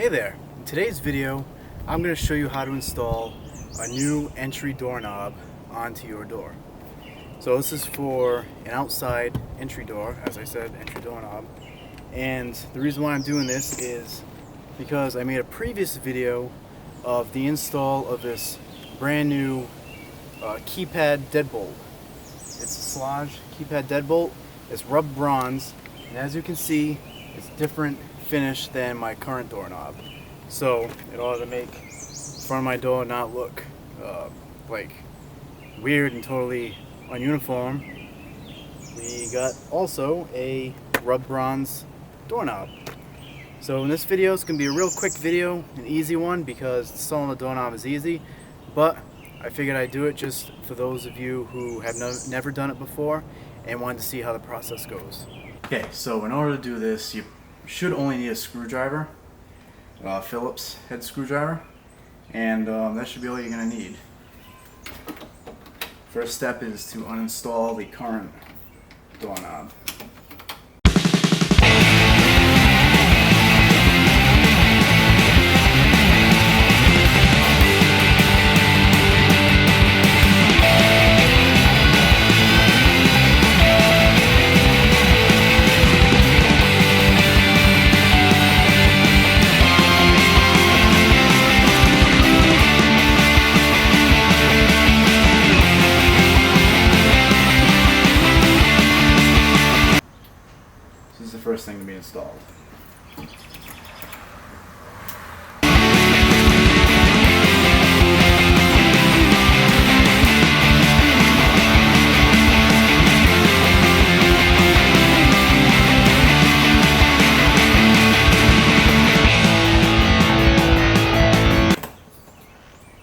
Hey there! In today's video, I'm going to show you how to install a new entry doorknob onto your door. So this is for an outside entry door, as I said, entry doorknob. And the reason why I'm doing this is because I made a previous video of the install of this brand new Keypad Deadbolt. It's a Slage Keypad Deadbolt. It's rubbed bronze, and as you can see, it's different finish than my current doorknob. So in order to make front of my door not look like weird and totally ununiform, we got also a rubbed bronze doorknob. So in this video, it's going to be a real quick video, an easy one, because installing the doorknob is easy, but I figured I'd do it just for those of you who have never done it before and wanted to see how the process goes. Okay, so in order to do this, you should only need a screwdriver, Phillips head screwdriver, and that should be all you're going to need. First step is to uninstall the current doorknob. This is the first thing to be installed.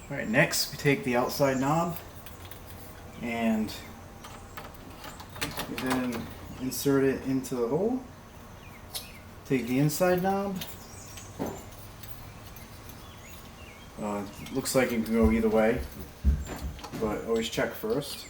Alright, next we take the outside knob and we then insert it into the hole. Take the inside knob. Looks like it can go either way, but always check first.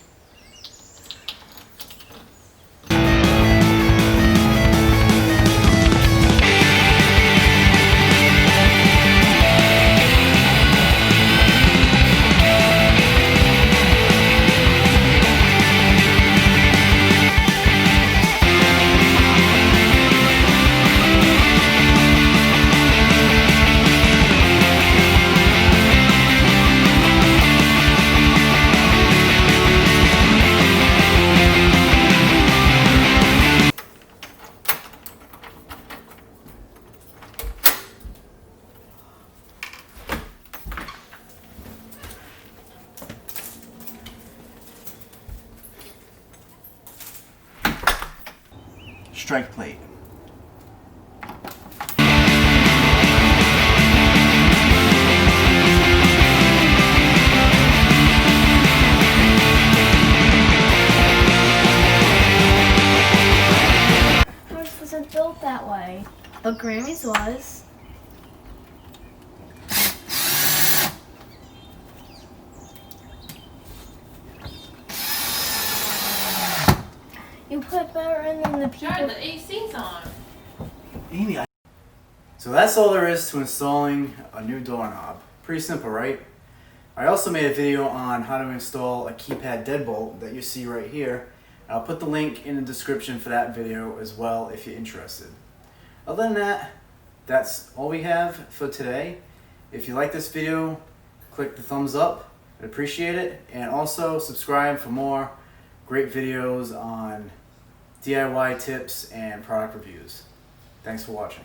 Strike plate. Ours wasn't built that way, but Grammy's was. You put better in than the people. Turn the AC's on. Amy, So that's all there is to installing a new doorknob. Pretty simple, right? I also made a video on how to install a Keypad Deadbolt that you see right here. I'll put the link in the description for that video as well if you're interested. Other than that, that's all we have for today. If you like this video, click the thumbs up. I'd appreciate it. And also subscribe for more great videos on DIY tips and product reviews. Thanks for watching.